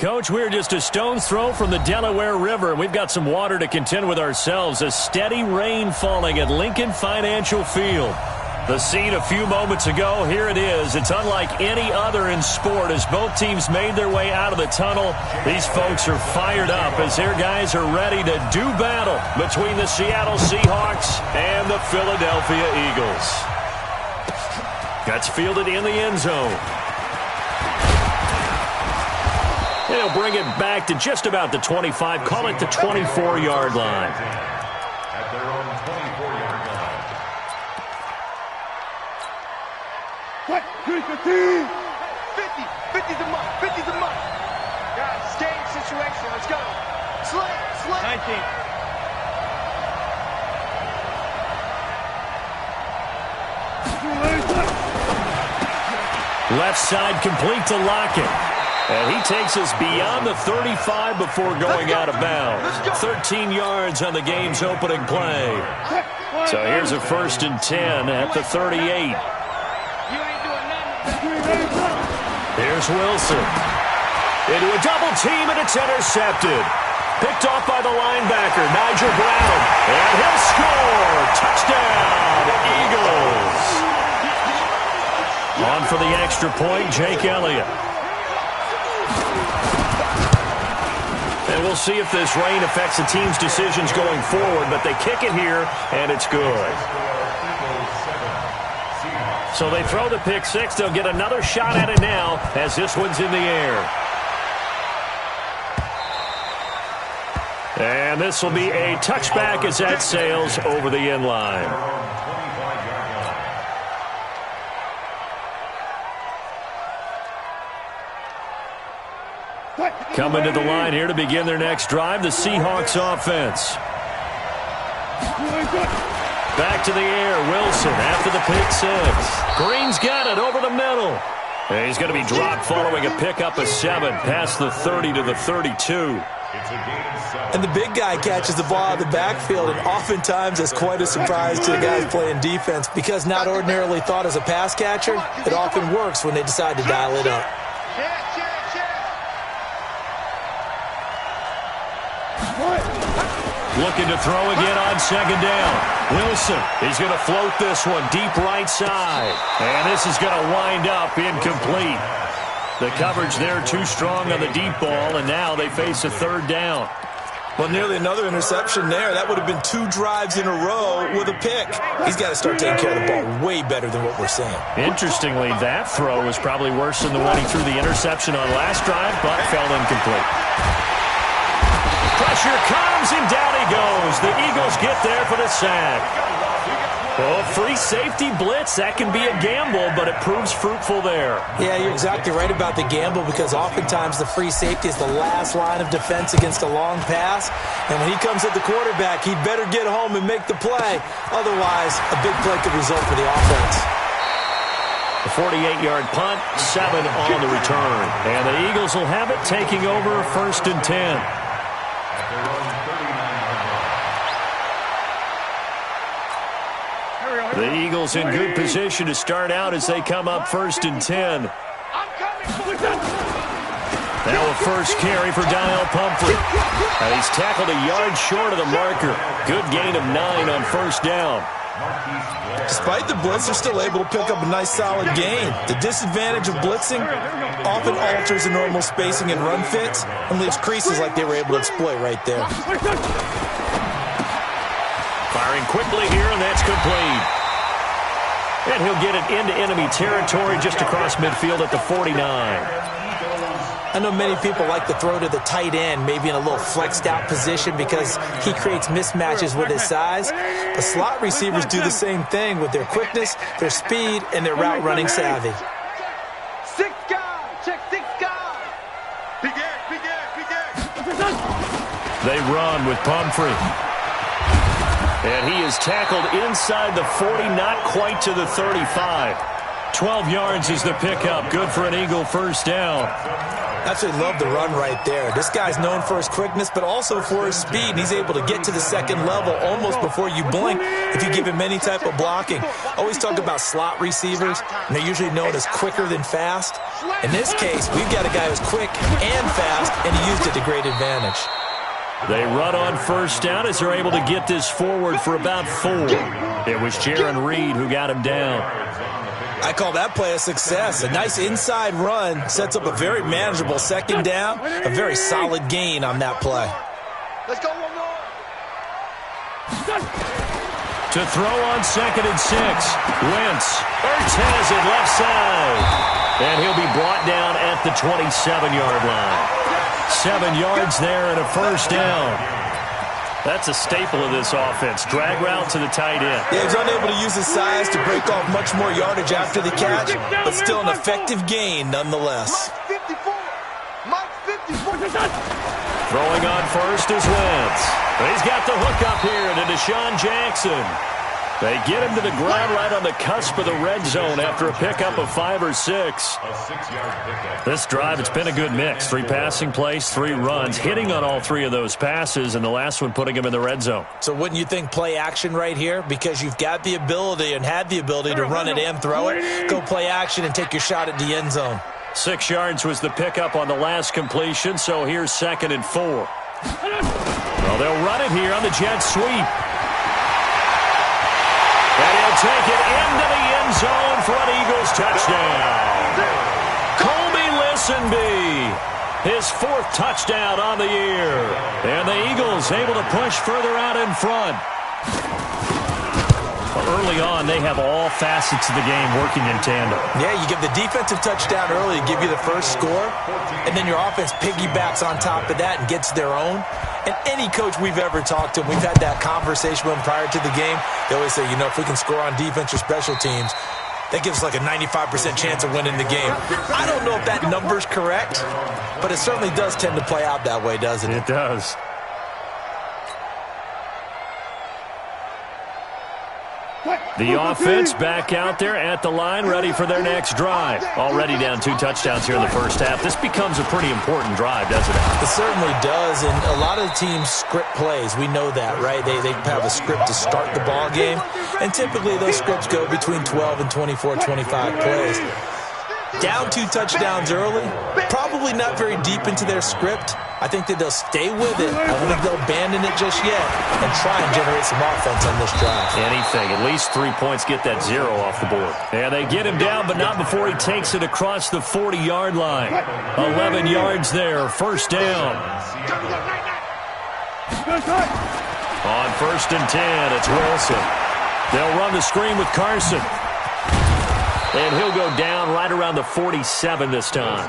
Coach, we're just a stone's throw from the Delaware River, and we've got some water to contend with ourselves. A steady rain falling at Lincoln Financial Field. The scene a few moments ago, here it is. It's unlike any other in sport as both teams made their way out of the tunnel. These folks are fired up as their guys are ready to do battle between the Seattle Seahawks and the Philadelphia Eagles. That's fielded in the end zone. They'll bring it back to just about the 25, call it the 24-yard line. At their own 24-yard line. 50's a muck, 50's a muck. Guys, game situation, let's go. Slip. 19. Left side complete to Lockett. And he takes us beyond the 35 before going out of bounds. 13 yards on the game's opening play. So here's a 1st and 10 at the 38. Here's Wilson. Into a double team, and it's intercepted. Picked off by the linebacker, Nigel Brown. And he'll score. Touchdown, Eagles. On for the extra point, Jake Elliott. And we'll see if this rain affects the team's decisions going forward, but they kick it here, and it's good. So they throw the pick six. They'll get another shot at it now as this one's in the air. And this will be a touchback as that sails over the end line. Coming to the line here to begin their next drive, the Seahawks offense. Back to the air, Wilson after the pick six. Green's got it over the middle. And he's going to be dropped following a pickup of 7 past the 30 to the 32. And the big guy catches the ball out of the backfield, and oftentimes that's quite a surprise to the guys playing defense because not ordinarily thought as a pass catcher, it often works when they decide to dial it up. Looking to throw again on 2nd down. Wilson, he's going to float this one deep right side. And this is going to wind up incomplete. The coverage there too strong on the deep ball, and now they face a 3rd down. Well, nearly another interception there. That would have been 2 drives in a row with a pick. He's got to start taking care of the ball way better than what we're seeing. Interestingly, that throw was probably worse than the one he threw the interception on last drive, but fell incomplete. Pressure comes, and down he goes. The Eagles get there for the sack. Oh, free safety blitz. That can be a gamble, but it proves fruitful there. Yeah, you're exactly right about the gamble because oftentimes the free safety is the last line of defense against a long pass. And when he comes at the quarterback, he'd better get home and make the play. Otherwise, a big play could result for the offense. A 48-yard punt, 7 on the return. And the Eagles will have it, taking over 1st and 10. The Eagles in good position to start out as they come up 1st and 10. Now a first carry for Daniel Pumphrey. And he's tackled a yard short of the marker. Good gain of 9 on 1st down. Despite the blitz, they're still able to pick up a nice solid gain. The disadvantage of blitzing often alters the normal spacing and run fits and leaves creases like they were able to exploit right there. Firing quickly here, and that's complete. And he'll get it into enemy territory just across midfield at the 49. I know many people like to throw to the tight end, maybe in a little flexed out position because he creates mismatches with his size. But slot receivers do the same thing with their quickness, their speed, and their route running savvy. 6 guys, check 6 guys. They run with Pumphrey. And he is tackled inside the 40, not quite to the 35. 12 yards is the pickup. Good for an Eagle 1st down. Absolutely love the run right there. This guy's known for his quickness, but also for his speed. He's able to get to the second level almost before you blink if you give him any type of blocking. Always talk about slot receivers, and they're usually known as quicker than fast. In this case, we've got a guy who's quick and fast, and he used it to great advantage. They run on first down as they're able to get this forward for about 4. It was Jaron Reed who got him down. I call that play a success. A nice inside run sets up a very manageable second down, a very solid gain on that play. Let's go one more. To throw on 2nd and 6. Wentz. Ertz has it left side. And he'll be brought down at the 27-yard line. 7 yards there and a first down. That's a staple of this offense. Drag route to the tight end. Yeah, he's unable to use his size to break off much more yardage after the catch, but still an effective gain nonetheless. Mike 54. Mike 54. Throwing on first is Wentz. He's got the hook up here to Deshaun Jackson. They get him to the ground right on the cusp of the red zone after a pickup of 5 or 6. A 6-yard pickup. This drive, it's been a good mix. 3 passing plays, 3 runs, hitting on all 3 of those passes, and the last one putting him in the red zone. So wouldn't you think play action right here? Because you've got the ability and had the ability to run it and throw it. Go play action and take your shot at the end zone. 6 yards was the pickup on the last completion, so here's 2nd and 4. Well, they'll run it here on the jet sweep. And he'll take it into the end zone for an Eagles touchdown. Colby Listenby, his 4th touchdown on the year. And the Eagles able to push further out in front. Early on, they have all facets of the game working in tandem. Yeah, you give the defensive touchdown early to give you the first score, and then your offense piggybacks on top of that and gets their own. And any coach we've ever talked to, we've had that conversation with them prior to the game, they always say, you know, if we can score on defense or special teams, that gives us like a 95% chance of winning the game. I don't know if that number's correct, but it certainly does tend to play out that way, doesn't it? It does. The offense back out there at the line, ready for their next drive. Already down 2 touchdowns here in the first half. This becomes a pretty important drive, doesn't it? It certainly does, and a lot of the teams script plays. We know that, right? They have a script to start the ball game, and typically those scripts go between 12 and 24, 25 plays. Down 2 touchdowns early, probably not very deep into their script. I think that they'll stay with it. I don't think they'll abandon it just yet and try and generate some offense on this drive. Anything. At least 3 points, get that 0 off the board. And they get him down, but not before he takes it across the 40-yard line. 11 yards there. First down. On 1st and 10, it's Wilson. They'll run the screen with Carson. And he'll go down right around the 47 this time.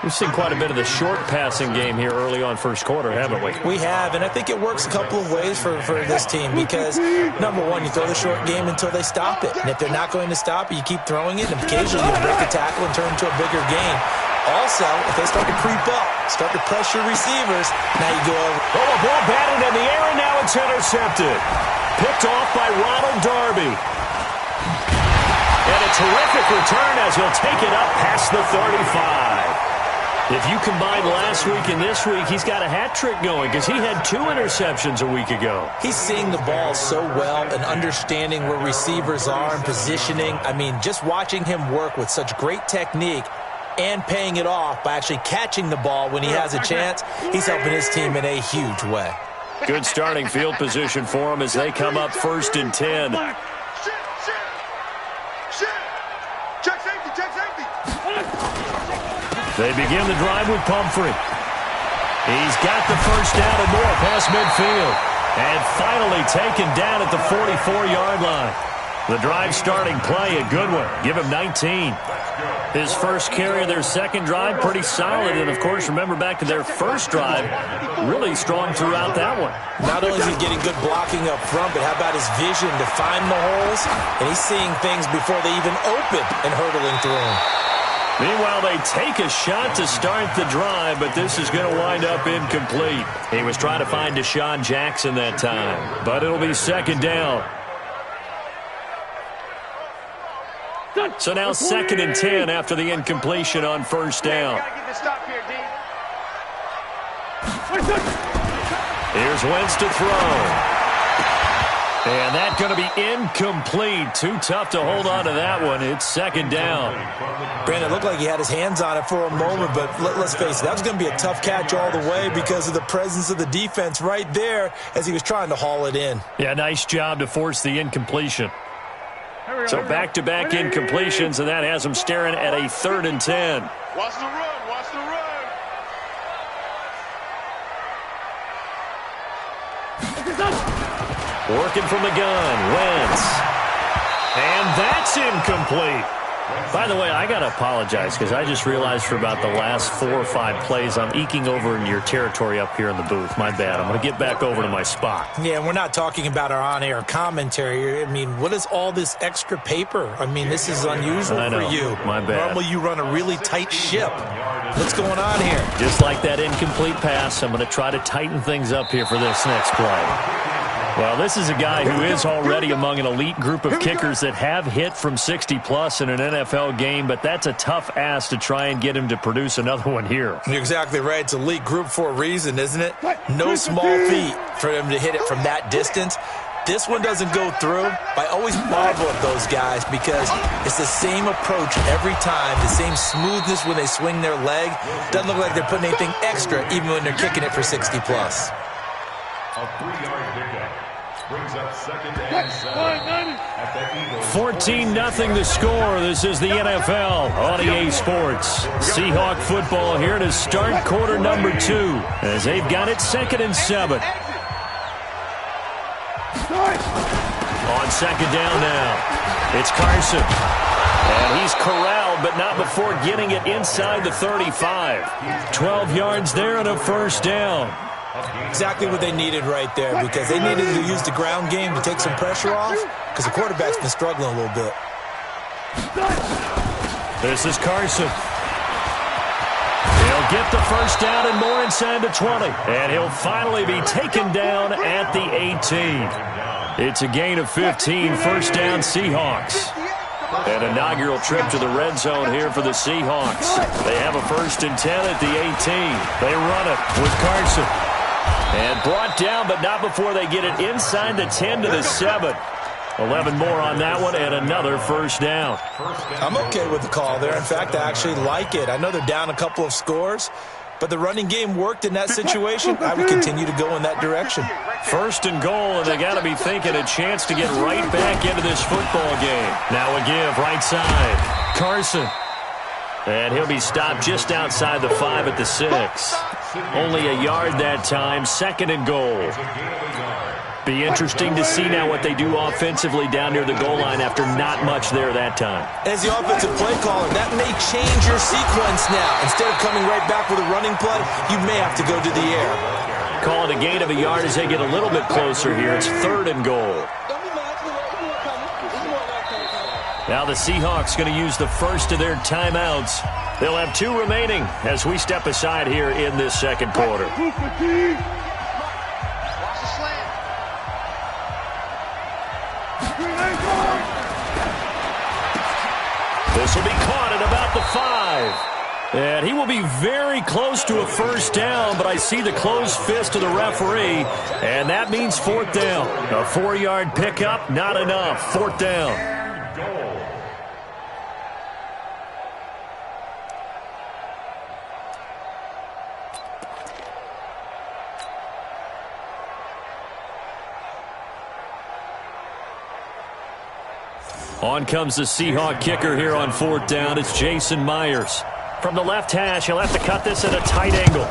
We've seen quite a bit of the short passing game here early on first quarter, haven't we? We have, and I think it works a couple of ways for this team because, number one, you throw the short game until they stop it. And if they're not going to stop it, you keep throwing it, and occasionally you break a tackle and turn it into a bigger game. Also, if they start to creep up, start to pressure receivers, now you go over. Oh, a ball batted in the air, and now it's intercepted. Picked off by Ronald Darby. And a terrific return as he'll take it up past the 35. If you combine last week and this week, he's got a hat trick going because he had 2 interceptions a week ago. He's seeing the ball so well and understanding where receivers are and positioning. I mean, just watching him work with such great technique and paying it off by actually catching the ball when he has a chance, he's helping his team in a huge way. Good starting field position for him as they come up 1st and 10. They begin the drive with Pumphrey. He's got the first down and more past midfield. And finally taken down at the 44-yard line. The drive starting play, a good one. Give him 19. His first carry of their second drive, pretty solid. And, of course, remember back to their first drive, really strong throughout that one. Not only is he getting good blocking up front, but how about his vision to find the holes? And he's seeing things before they even open and hurtling through them. Meanwhile, they take a shot to start the drive, but this is going to wind up incomplete. He was trying to find Deshaun Jackson that time, but it'll be 2nd down. So now 2nd and 10 after the incompletion on first down. Here's Wentz to throw. And that's going to be incomplete. Too tough to hold on to that one. It's 2nd down. Brandon, it looked like he had his hands on it for a moment, but let's face it, that was going to be a tough catch all the way because of the presence of the defense right there as he was trying to haul it in. Yeah, nice job to force the incompletion. So back-to-back incompletions, and that has him staring at a 3rd and 10. Watch the run. Watch the run. Working from the gun, Wentz. And that's incomplete. By the way, I got to apologize because I just realized for about the last 4 or 5 plays I'm eking over into your territory up here in the booth. My bad. I'm going to get back over to my spot. Yeah, we're not talking about our on-air commentary. I mean, what is all this extra paper? I mean, this is unusual for you. My bad. Normally you run a really tight ship. What's going on here? Just like that incomplete pass, I'm going to try to tighten things up here for this next play. Well, this is a guy who is already among an elite group of kickers that have hit from 60-plus in an NFL game, but that's a tough ask to try and get him to produce another one here. You're exactly right. It's elite group for a reason, isn't it? No small feat for him to hit it from that distance. This one doesn't go through. I always marvel at those guys because it's the same approach every time, the same smoothness when they swing their leg. Doesn't look like they're putting anything extra even when they're kicking it for 60-plus. A 3-yard pickup brings up 2nd and 7 at the Eagles. 14-0 the score. This is the NFL on EA Sports. Seahawk football here to start quarter number 2 as they've got it 2nd and 7. On 2nd down now, it's Carson. And he's corralled, but not before getting it inside the 35. 12 yards there and a 1st down. Exactly what they needed right there because they needed to use the ground game to take some pressure off because the quarterback's been struggling a little bit. This is Carson. He'll get the 1st down and more inside the 20. And he'll finally be taken down at the 18. It's a gain of 15, 1st down Seahawks. An inaugural trip to the red zone here for the Seahawks. They have a 1st and 10 at the 18. They run it with Carson. And brought down, but not before they get it inside the 10 to the 7. 11 more on that one, and another 1st down. I'm okay with the call there. In fact, I actually like it. I know they're down a couple of scores, but the running game worked in that situation. I would continue to go in that direction. 1st and goal, and they got to be thinking a chance to get right back into this football game. Now a give, right side. Carson. And he'll be stopped just outside the 5 at the 6. Only a yard that time, 2nd and goal. Be interesting to see now what they do offensively down near the goal line after not much there that time. As the offensive play caller, that may change your sequence now. Instead of coming right back with a running play, you may have to go to the air. Call it a gain of a yard as they get a little bit closer here. It's 3rd and goal. Now the Seahawks going to use the first of their timeouts. They'll have 2 remaining as we step aside here in this 2nd quarter. This will be caught at about the 5. And he will be very close to a 1st down, but I see the closed fist of the referee, and that means 4th down. A 4-yard pickup, not enough. 4th down. On comes the Seahawk kicker here on 4th down. It's Jason Myers. From the left hash, he'll have to cut this at a tight angle.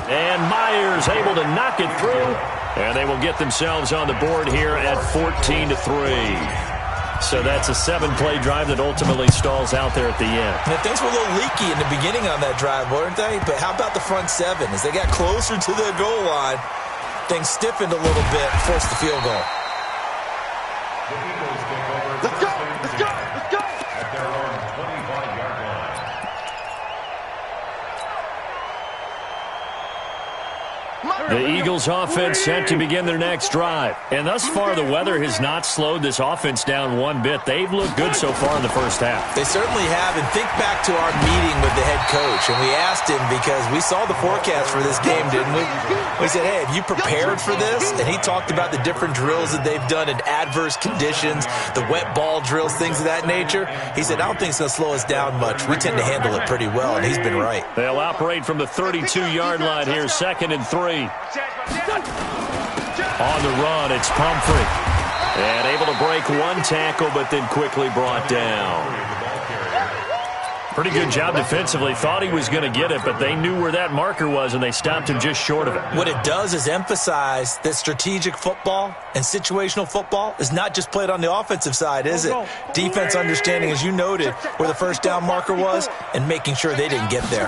And Myers able to knock it through. And they will get themselves on the board here at 14-3. So that's a 7-play drive that ultimately stalls out there at the end. And things were a little leaky in the beginning on that drive, weren't they? But how about the front 7? As they got closer to the goal line, things stiffened a little bit and forced the field goal. Let's go! Let's go! Let's go! At their own 25-yard line. The Eagles offense set to begin their next drive. And thus far, the weather has not slowed this offense down one bit. They've looked good so far in the first half. They certainly have. And think back to our meeting with the head coach. And we asked him because we saw the forecast for this game, didn't we? We said, hey, have you prepared for this? And he talked about the different drills that they've done in adverse conditions, the wet ball drills, things of that nature. He said, I don't think it's going to slow us down much. We tend to handle it pretty well, and he's been right. They'll operate from the 32-yard line here, 2nd and 3. On the run, it's Pumphrey. And able to break one tackle, but then quickly brought down. Pretty good job defensively. Thought he was going to get it, but they knew where that marker was, and they stopped him just short of it. What it does is emphasize that strategic football and situational football is not just played on the offensive side, is it? Defense understanding, as you noted, where the first down marker was and making sure they didn't get there.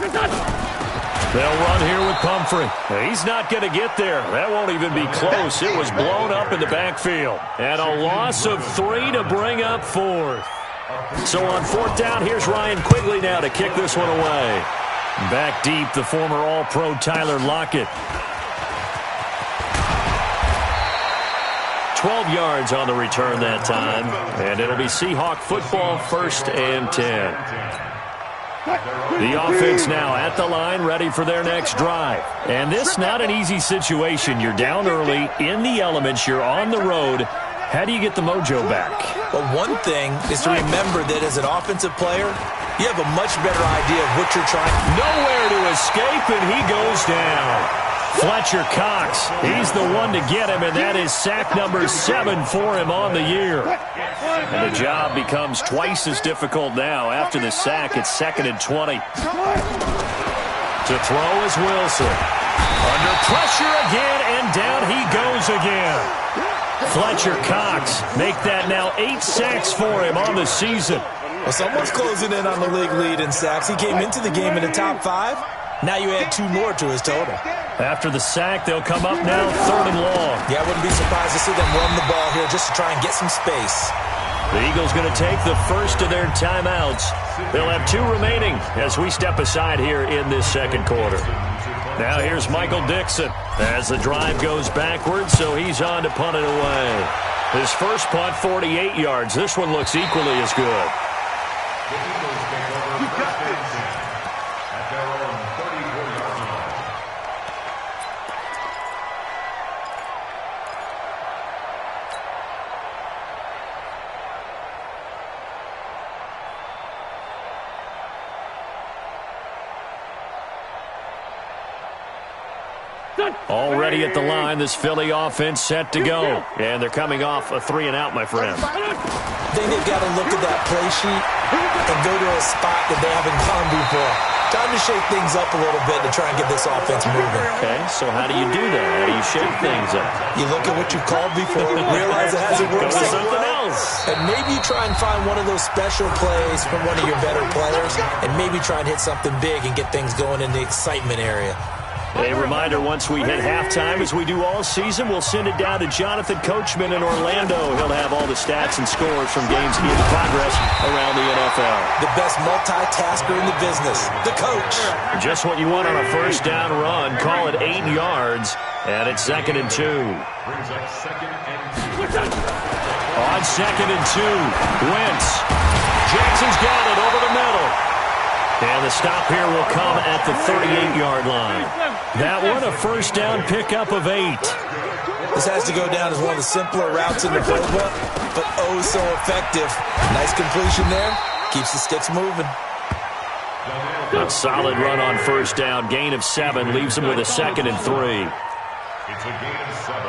They'll run here with Pumphrey. He's not going to get there. That won't even be close. It was blown up in the backfield. And a loss of 3 to bring up 4th. So on 4th down, here's Ryan Quigley now to kick this one away. Back deep, the former All-Pro Tyler Lockett. 12 yards on the return that time. And it'll be Seahawk football, 1st and 10. The offense now at the line, ready for their next drive. And this not an easy situation. You're down early, in the elements, you're on the road. How do you get the mojo back? Well, one thing is to remember that as an offensive player, you have a much better idea of what you're trying. Nowhere to escape, and he goes down. Fletcher Cox, he's the one to get him, and that is sack number 7 for him on the year. And the job becomes twice as difficult now. After the sack, it's 2nd and 20. To throw is Wilson. Under pressure again, and down he goes again. Fletcher Cox, make that now 8 sacks for him on the season. Well, someone's closing in on the league lead in sacks. He came into the game in the top 5. Now you add 2 more to his total. After the sack, they'll come up now 3rd and long. Yeah, I wouldn't be surprised to see them run the ball here just to try and get some space. The Eagles going to take the first of their timeouts. They'll have 2 remaining as we step aside here in this 2nd quarter. Now here's Michael Dixon as the drive goes backwards, so he's on to punt it away. His first punt, 48 yards. This one looks equally as good. Already at the line, this Philly offense set to go. And they're coming off a 3-and-out, my friend. I think they've got to look at that play sheet and go to a spot that they haven't gone before. Time to shake things up a little bit to try and get this offense moving. Okay, so how do you do that? How do you shake things up? You look at what you called before, realize it hasn't worked so something well, else. and maybe you try and find one of those special plays from one of your better players, and maybe try and hit something big and get things going in the excitement area. A reminder, once we hit halftime, as we do all season, we'll send it down to Jonathan Coachman in Orlando. He'll have all the stats and scores from games in progress around the NFL. The best multitasker in the business, the coach. Just what you want on a first down run. Call it 8 yards, and it's 2nd and 2. Brings up 2nd and 2. On 2nd and 2, Wentz. Jackson's got it over the middle. And the stop here will come at the 38-yard line. That one, a first down pickup of 8. This has to go down as one of the simpler routes in the playbook, but oh so effective. Nice completion there. Keeps the sticks moving. A solid run on first down. Gain of 7 leaves him with a 2nd and 3. It's a gain of 7.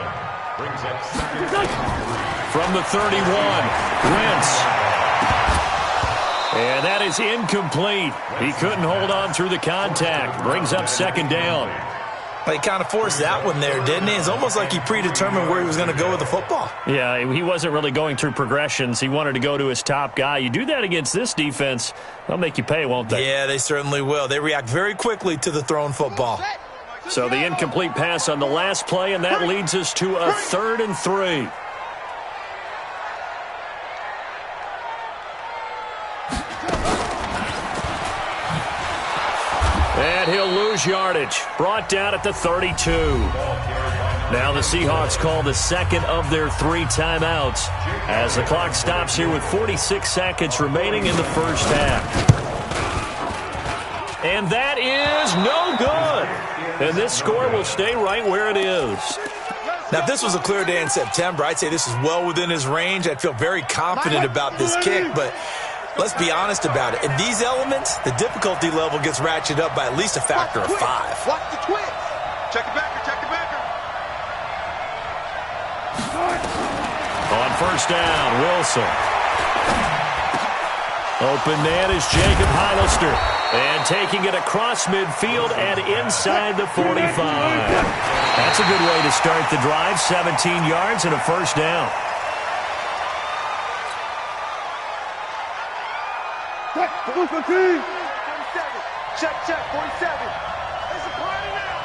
Brings up 2nd and 3. From the 31, Wentz. And that is incomplete. He couldn't hold on through the contact. Brings up 2nd down. He kind of forced that one there, didn't he? It's almost like he predetermined where he was going to go with the football. Yeah, he wasn't really going through progressions. He wanted to go to his top guy. You do that against this defense, they'll make you pay, won't they? Yeah, they certainly will. They react very quickly to the thrown football. So the incomplete pass on the last play, and that leads us to a 3rd and 3. And he'll lose lose yardage. Brought down at the 32. Now the Seahawks call the second of their 3 timeouts as the clock stops here with 46 seconds remaining in the first half. And that is no good. And this score will stay right where it is. Now, if this was a clear day in September, I'd say this is well within his range. I'd feel very confident about this kick, but let's be honest about it. In these elements, the difficulty level gets ratcheted up by at least a factor of 5. Watch the twist. Check it backer, check it backer. On first down, Wilson. Open man is Jacob Heilister. And taking it across midfield and inside the 45. That's a good way to start the drive. 17 yards and a first down. Check, 47. Check, 47. It's a party now.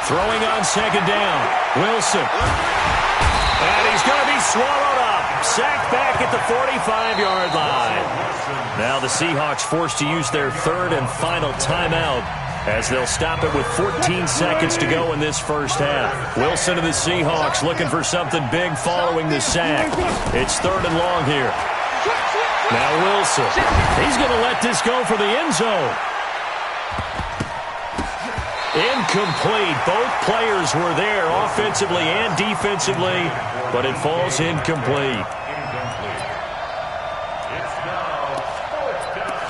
Throwing on second down. Wilson. And he's going to be swallowed up. Sacked back at the 45-yard line. Now the Seahawks forced to use their third and final timeout as they'll stop it with 14 seconds to go in this first half. Wilson and the Seahawks looking for something big following the sack. It's third and long here. Now Wilson. He's going to let this go for the end zone. Incomplete. Both players were there offensively and defensively, but it falls incomplete. It's now fourth down.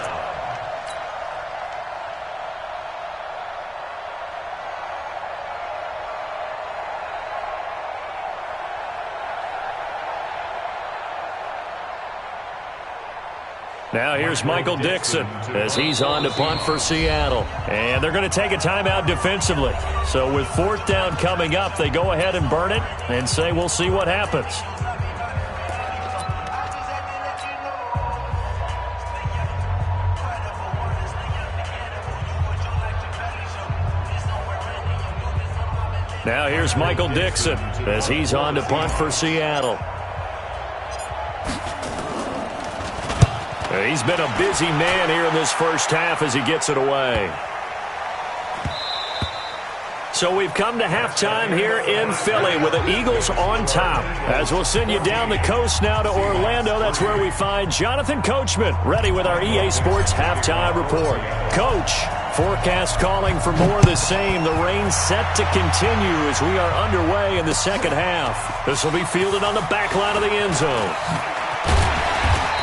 Now here's Michael Dixon as he's on to punt for Seattle. And they're going to take a timeout defensively. So with fourth down coming up, they go ahead and burn it and say we'll see what happens. Now here's Michael Dixon as he's on to punt for Seattle. He's been a busy man here in this first half as he gets it away. So we've come to halftime here in Philly with the Eagles on top. As we'll send you down the coast now to Orlando, that's where we find Jonathan Coachman ready with our EA Sports halftime report. Coach, forecast calling for more of the same. The rain set to continue as we are underway in the second half. This will be fielded on the back line of the end zone.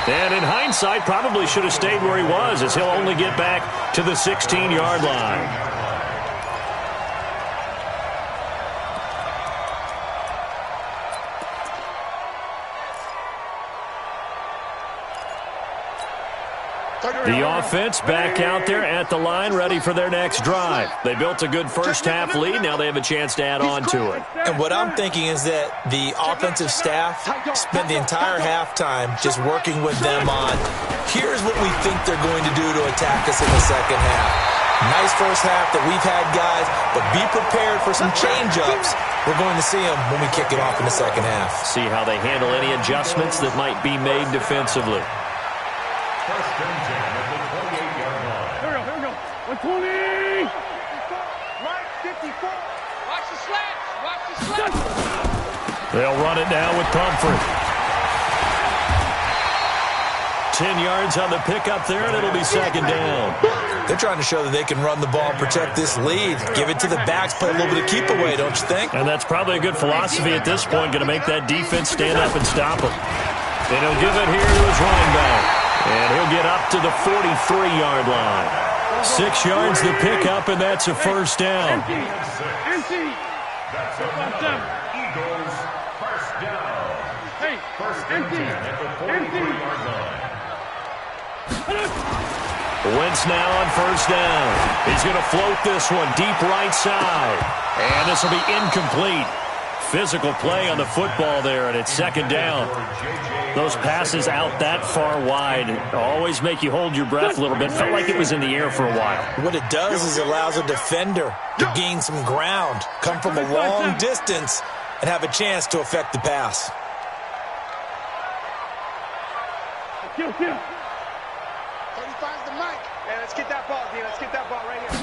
And in hindsight, probably should have stayed where he was as he'll only get back to the 16-yard line. The offense back out there at the line, ready for their next drive. They built a good first-half lead. Now they have a chance to add on to it. And what I'm thinking is that the offensive staff spent the entire halftime just working with them on, here's what we think they're going to do to attack us in the second half. Nice first half that we've had, guys, but be prepared for some change-ups. We're going to see them when we kick it off in the second half. See how they handle any adjustments that might be made defensively. First and 10 at the 28-yard line. Here we go. 120. Right, 54. Watch the slats. Watch the slats. They'll run it now with Pumphrey. 10 yards on the pickup there, and it'll be second down. They're trying to show that they can run the ball and protect this lead. Give it to the backs, play a little bit of keep away, don't you think? And that's probably a good philosophy at this point, going to make that defense stand up and stop them. And he'll give it here to his running back. And he'll get up to the 43-yard line. 6 yards the pickup, and that's a first down. Empty. That's another Eagles first down. Hey, First and 10 at the 43-yard line. Wentz now on first down. He's going to float this one deep right side. And this will be incomplete. Physical play on the football there, and it's second down. Those passes out that far wide always make you hold your breath a little bit. Felt like it was in the air for a while. What it does is it allows a defender to gain some ground, come from a long distance, and have a chance to affect the pass. Kill. 35's the mic. And Let's get that ball, D. Let's get that ball right here.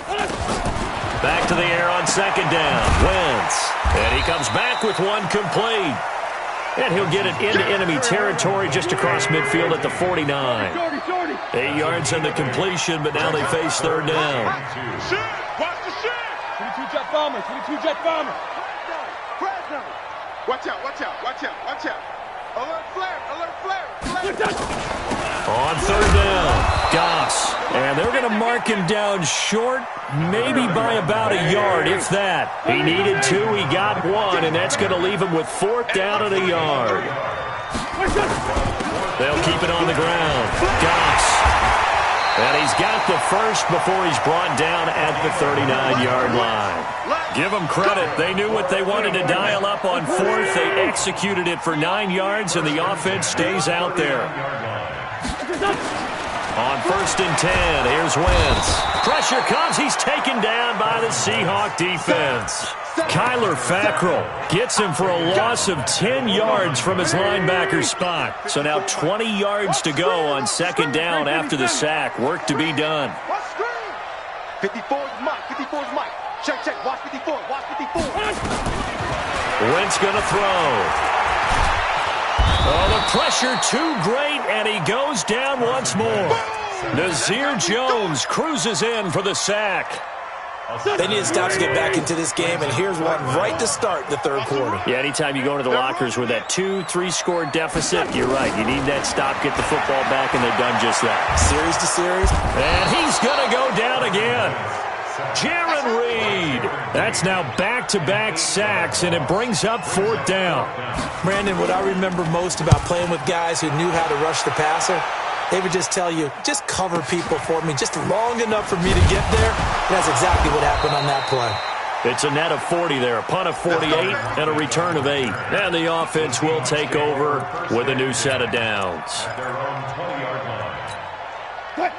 Back to the air on second down. Wentz. And he comes back with one complete. And he'll get it into enemy territory just across midfield at the 49. 8 yards on the completion, but now they face third down. Shit! Watch the shit! 22 jet bomber, 22 jet bomber. Watch out, watch out, watch out, watch out. Alert flare, alert flare, On third down, Goss. And they're going to mark him down short, maybe by about a yard, if that. He needed 2, he got 1, and that's going to leave him with fourth down and a yard. They'll keep it on the ground. Goss. And he's got the first before he's brought down at the 39-yard line. Give them credit. They knew what they wanted to dial up on fourth. They executed it for 9 yards, and the offense stays out there. On first and 10, here's Wentz. Pressure comes. He's taken down by the Seahawk defense. Kyler Fackrell gets him for a loss of 10 yards from his linebacker spot. So now 20 yards to go on second down after the sack. Work to be done. 54 is Mike. 54 is Mike. Check, check. Watch 54. Watch 54. Wentz going to throw. Oh, the pressure too great, and he goes down once more. Nazir Jones cruises in for the sack. They need to stop to get back into this game, and here's one right to start the third quarter. Yeah, anytime you go into the lockers with that 2-3 score deficit, you're right. You need that stop, get the football back, and they've done just that. Series to series. And he's going to go down again. Jaron Reed. That's now back-to-back sacks, and it brings up fourth down. Brandon, what I remember most about playing with guys who knew how to rush the passer, they would just tell you, just cover people for me just long enough for me to get there. That's exactly what happened on that play. It's a net of 40 there, a punt of 48, and a return of 8. And the offense will take over with a new set of downs.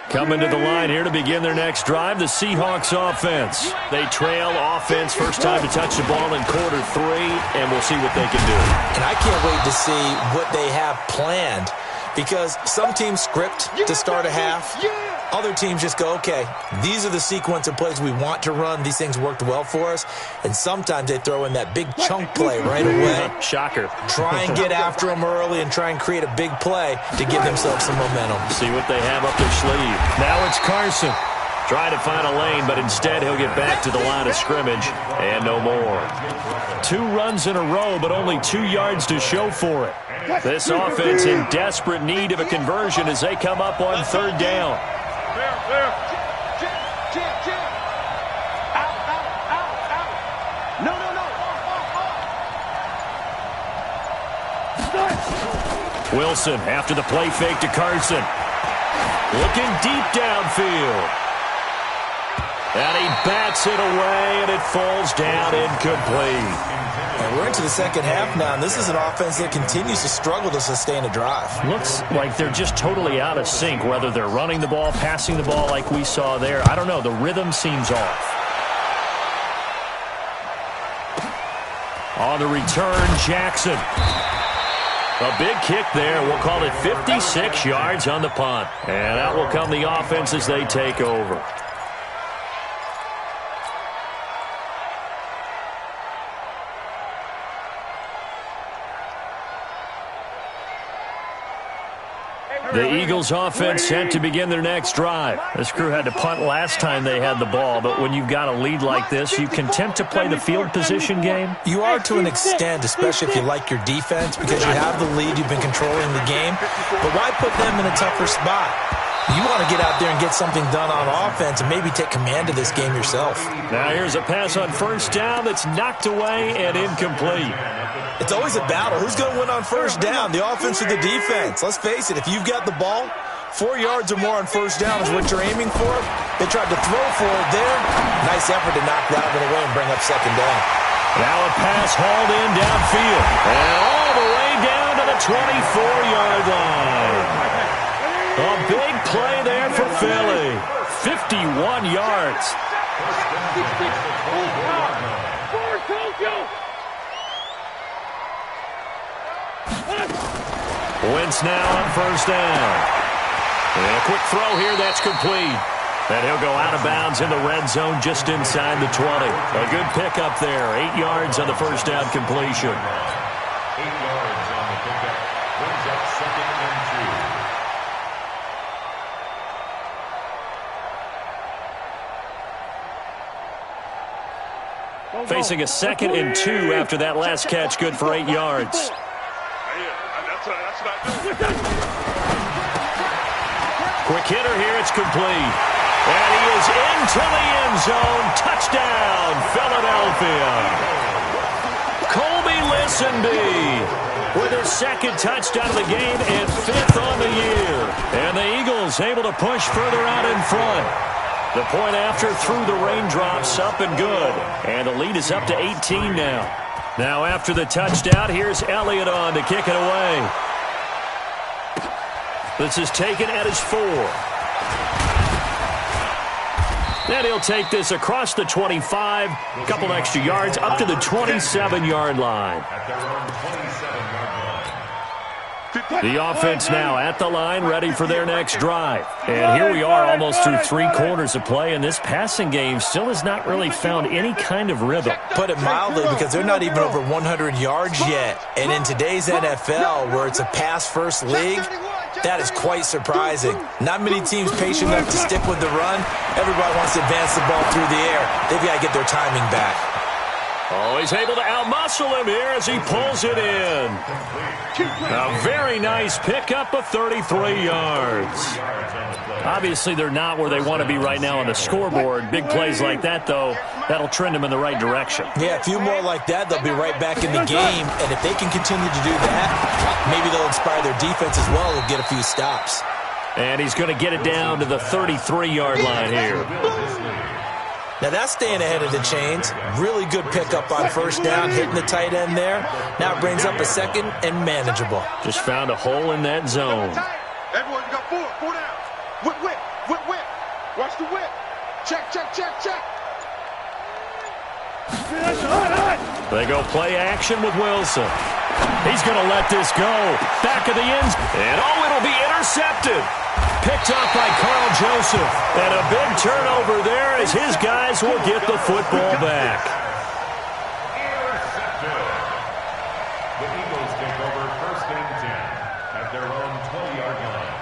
Coming to the line here to begin their next drive, the Seahawks offense. They trail offense, first time to touch the ball in quarter 3, and we'll see what they can do. And I can't wait to see what they have planned, because some teams script to start a half. Other teams just go, okay, these are the sequence of plays we want to run. These things worked well for us. And sometimes they throw in that big chunk play right away. Shocker. Try and get after them early and try and create a big play to give themselves some momentum. See what they have up their sleeve. Now it's Carson. Trying to find a lane, but instead he'll get back to the line of scrimmage and no more. 2 runs in a row, but only 2 yards to show for it. This offense in desperate need of a conversion as they come up on third down. Wilson after the play fake to Carson. Looking deep downfield. And he bats it away, and it falls down incomplete. And we're into the second half now, and this is an offense that continues to struggle to sustain a drive. Looks like they're just totally out of sync, whether they're running the ball, passing the ball like we saw there. I don't know. The rhythm seems off. On the return, Jackson. A big kick there. We'll call it 56 yards on the punt. And out will come the offense as they take over. The Eagles offense set to begin their next drive. This crew had to punt last time they had the ball, but when you've got a lead like this, you content to play the field position game? You are to an extent, especially if you like your defense, because you have the lead, you've been controlling the game. But why put them in a tougher spot? You want to get out there and get something done on offense and maybe take command of this game yourself. Now here's a pass on first down that's knocked away and incomplete. It's always a battle. Who's going to win on first down, the offense or the defense? Let's face it, if you've got the ball, 4 yards or more on first down is what you're aiming for. They tried to throw for it there. Nice effort to knock that one away and bring up second down. Now a pass hauled in downfield. And all the way down to the 24-yard line. A big play there for Philly. 51 yards. Wentz now on first down. And a quick throw here, that's complete. And he'll go out of bounds in the red zone just inside the 20. A good pickup there. 8 yards on the first down completion. 8 yards on the pickup. Brings up 2nd and 2. Facing a 2nd and 2 after that last catch, good for 8 yards. Quick hitter here, it's complete. And he is into the end zone. Touchdown, Philadelphia. Colby Listenby with his 2nd touchdown of the game and 5th on the year. And the Eagles able to push further out in front. The point after through the raindrops, up and good. And the lead is up to 18 now. Now after the touchdown, here's Elliott on to kick it away. This is taken at his 4. And he'll take this across the 25, a couple extra yards, up to the 27-yard line. The offense now at the line, ready for their next drive. And here we are almost through 3 quarters of play, and this passing game still has not really found any kind of rhythm. Put it mildly, because they're not even over 100 yards yet. And in today's NFL, where it's a pass-first league, that is quite surprising. Not many teams patient enough to stick with the run. Everybody wants to advance the ball through the air. They've got to get their timing back. Oh, he's able to outmuscle him here as he pulls it in. A very nice pickup of 33 yards. Obviously, they're not where they want to be right now on the scoreboard. Big plays like that, though, that'll trend them in the right direction. Yeah, a few more like that, they'll be right back in the game. And if they can continue to do that, maybe they'll inspire their defense as well and get a few stops. And he's going to get it down to the 33-yard line here. Now that's staying ahead of the chains. Really good pickup on first down, hitting the tight end there. Now it brings up a 2nd and manageable. Just found a hole in that zone. Everyone got 4 down. Whip. Watch the whip. Check. They go play action with Wilson. He's going to let this go. Back of the end. And it'll be intercepted. Picked off by Carl Joseph. And a big turnover there as his guys will get the football back. The Eagles take over 1st and 10 at their own 20-yard line.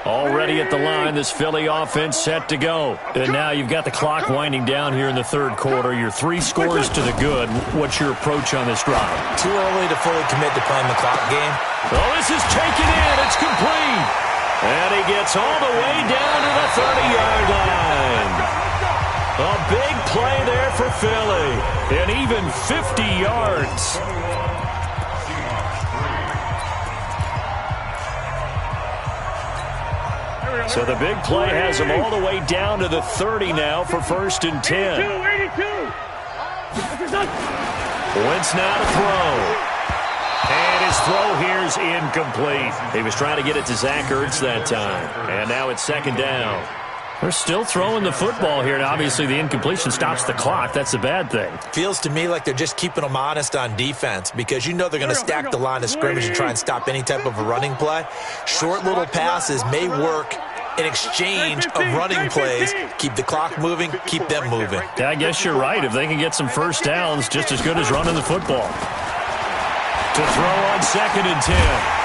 Already at the line, this Philly offense set to go. And now you've got the clock winding down here in the 3rd quarter. Your 3 scores to the good. What's your approach on this drive? Too early to fully commit to playing the clock game. Oh, this is taken in. It's complete. And he gets all the way down to the 30-yard line. A big play there for Philly. And even 50 yards. So the big play has him all the way down to the 30 now for 1st and 10. 82. Wentz now to throw. And his throw here's incomplete. He was trying to get it to Zach Ertz that time. And now it's 2nd down. They're still throwing the football here, and obviously the incompletion stops the clock. That's a bad thing. Feels to me like they're just keeping them honest on defense because you know they're going to stack the line of scrimmage and try and stop any type of a running play. Short little passes may work in exchange of running plays. Keep the clock moving, keep them moving. Yeah, I guess you're right. If they can get some first downs, just as good as running the football. To throw on 2nd and 10.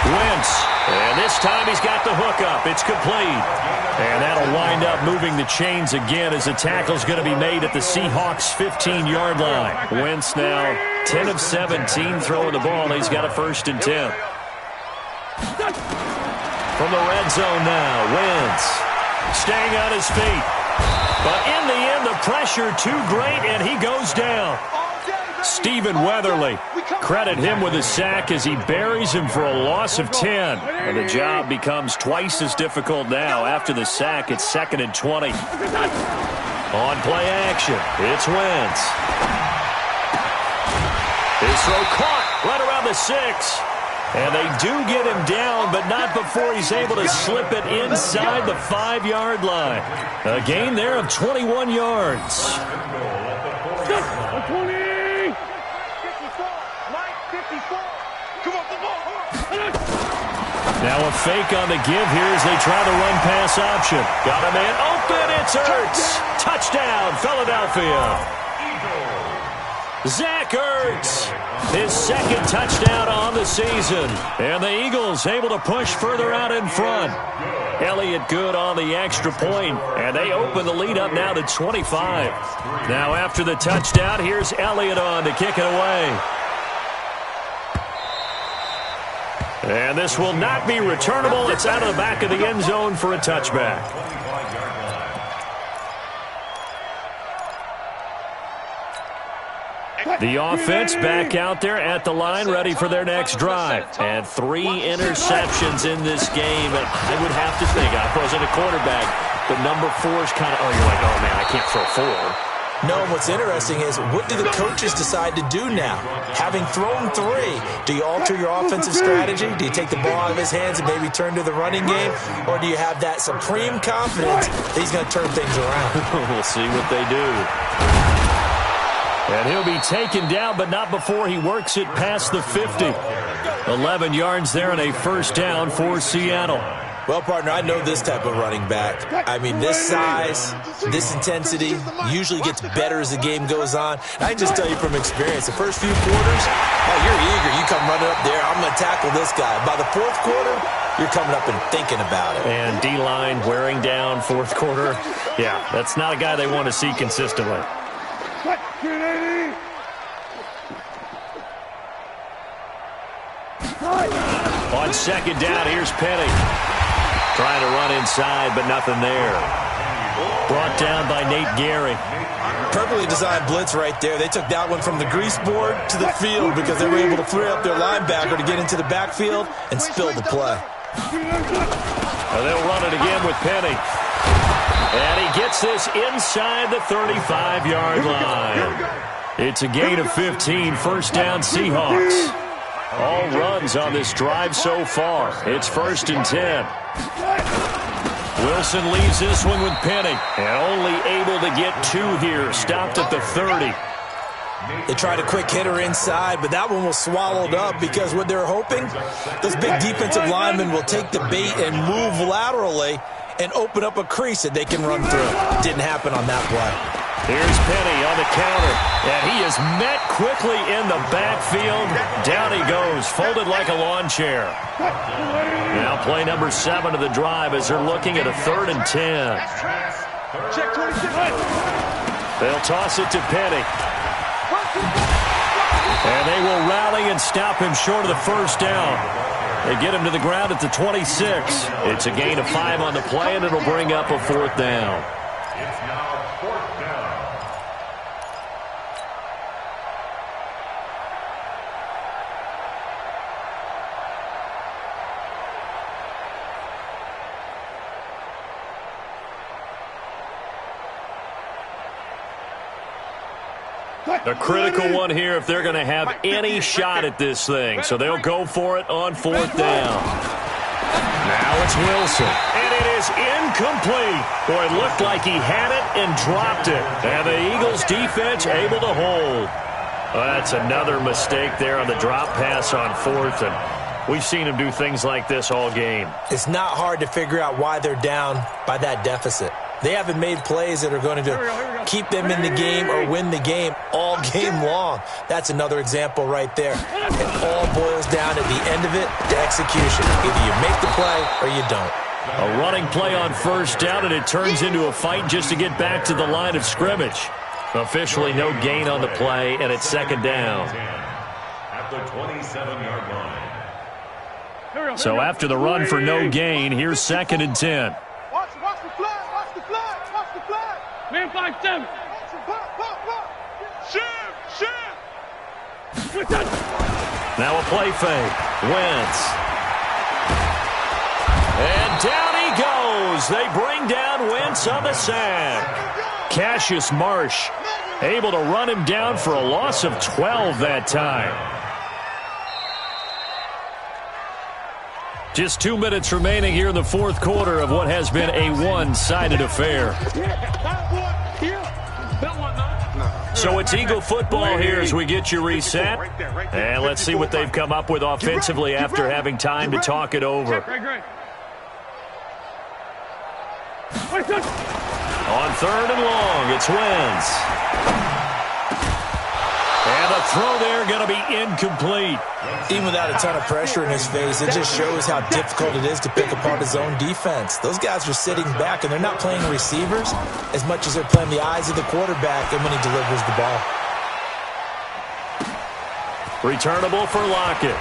Wentz. And this time he's got the hook up. It's complete. And that'll wind up moving the chains again as the tackle's going to be made at the Seahawks' 15-yard line. Wentz now 10 of 17 throwing the ball. He's got a 1st and 10. From the red zone now, Wentz staying on his feet. But in the end, the pressure too great, and he goes down. Stephen Weatherly, credit him with a sack as he buries him for a loss of 10. And the job becomes twice as difficult now. After the sack, it's 2nd and 20. On play action, it's Wentz. His throw caught right around the 6. And they do get him down, but not before he's able to slip it inside the 5-yard line. A gain there of 21 yards. 20. 54. Mike, 54. Come on. Now a fake on the give here as they try the run-pass option. Got a man open. It's Ertz. Touchdown, Philadelphia. Zach Ertz, his second touchdown on the season. And the Eagles able to push further out in front. Elliott good on the extra point, and they open the lead up now to 25. Now after the touchdown, here's Elliott on to kick it away. And this will not be returnable. It's out of the back of the end zone for a touchback. The offense back out there at the line, ready for their next drive. And 3 interceptions in this game. And I would have to think, I wasn't a quarterback, but number 4 is kind of, you're like, oh, man, I can't throw 4. No, what's interesting is, what do the coaches decide to do now? Having thrown 3, do you alter your offensive strategy? Do you take the ball out of his hands and maybe turn to the running game? Or do you have that supreme confidence that he's going to turn things around? We'll see what they do. And he'll be taken down, but not before he works it past the 50. 11 yards there and a first down for Seattle. Well, partner, I know this type of running back. I mean, this size, this intensity usually gets better as the game goes on. I can just tell you from experience, the first few quarters, you're eager. You come running up there, I'm going to tackle this guy. By the fourth quarter, you're coming up and thinking about it. And D-line wearing down fourth quarter. Yeah, that's not a guy they want to see consistently. On second down, here's Penny. Trying to run inside, but nothing there. Brought down by Nate Gehry. Perfectly designed blitz right there. They took that one from the grease board to the field because they were able to free up their linebacker to get into the backfield and spill the play. Well, they'll run it again with Penny. And he gets this inside the 35-yard line. It's a gain of 15, first down Seahawks. All runs on this drive so far. It's 1st and 10. Wilson leaves this one with Penny. And only able to get 2 here. Stopped at the 30. They tried a quick hitter inside, but that one was swallowed up because what they're hoping, those big defensive linemen will take the bait and move laterally and open up a crease that they can run through. Didn't happen on that play. Here's Penny on the counter, and he is met quickly in the backfield. Down he goes, folded like a lawn chair. Now play number 7 of the drive as they're looking at a 3rd and 10. Check 26. They'll toss it to Penny. And they will rally and stop him short of the first down. They get him to the ground at the 26. It's a gain of 5 on the play, and it'll bring up a 4th down. It's now 4th down. A critical one here if they're going to have any shot at this thing. So they'll go for it on 4th down. Now it's Wilson. And it is incomplete. Boy, it looked like he had it and dropped it. And the Eagles defense able to hold. Well, that's another mistake there on the drop pass on 4th. And we've seen him do things like this all game. It's not hard to figure out why they're down by that deficit. They haven't made plays that are going to keep them in the game or win the game all game long. That's another example right there. It all boils down at the end of it to execution. Either you make the play or you don't. A running play on 1st down, and it turns into a fight just to get back to the line of scrimmage. Officially no gain on the play, and it's 2nd down. At the 27-yard line. So after the run for no gain, here's 2nd and 10. Watch the flag. Watch the flag. Watch the flag. Man 5-7. Shift. Now a play fake. Wentz. And down he goes. They bring down Wentz on the sack. Cassius Marsh able to run him down for a loss of 12 that time. Just 2 minutes remaining here in the 4th quarter of what has been a one-sided affair. So it's Eagle football here as we get you reset. And let's see what they've come up with offensively after having time to talk it over. On 3rd and long, it's Wentz. And the throw there going to be incomplete. Even without a ton of pressure in his face, it just shows how difficult it is to pick apart his own defense. Those guys are sitting back, and they're not playing receivers as much as they're playing the eyes of the quarterback and when he delivers the ball. Returnable for Lockett.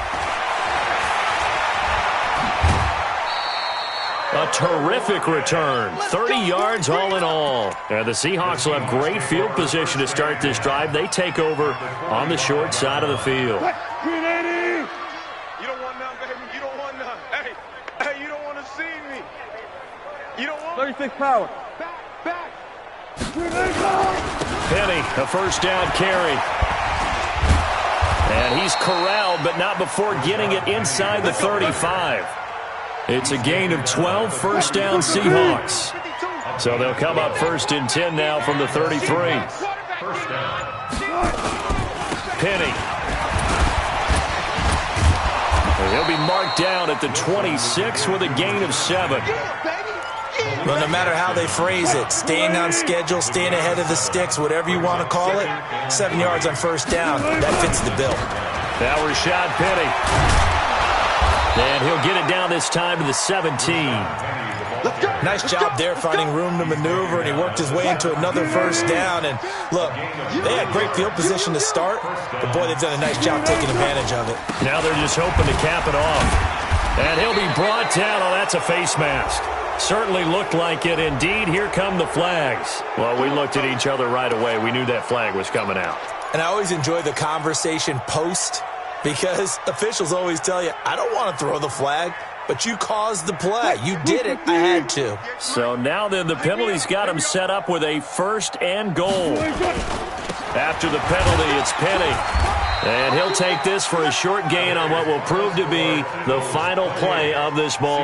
A terrific return. 30 yards all in all. And the Seahawks will have great field position to start this drive. They take over on the short side of the field. You don't want none, baby. You don't want none. Hey, you don't want to see me. You don't want 36 power. Back. Penny, a first down carry. And he's corralled, but not before getting it inside the 35. It's a gain of 12, first down Seahawks. So they'll come up 1st and 10 now from the 33. Penny. He'll be marked down at the 26 with a gain of 7. Well, no matter how they phrase it, staying on schedule, staying ahead of the sticks, whatever you want to call it, 7 yards on first down, that fits the bill. Now Rashad Penny. And he'll get it down this time to the 17. Nice job there finding room to maneuver, and he worked his way into another first down. And look, they had great field position to start, but boy, they've done a nice job taking advantage of it. Now they're just hoping to cap it off. And he'll be brought down. Oh, that's a face mask. Certainly looked like it. Indeed, here come the flags. Well, we looked at each other right away. We knew that flag was coming out. And I always enjoy the conversation post, because officials always tell you, I don't want to throw the flag, but you caused the play. You did it. I had to. So now then the penalty's got him set up with a 1st and goal. After the penalty, it's Penny. And he'll take this for a short gain on what will prove to be the final play of this ball.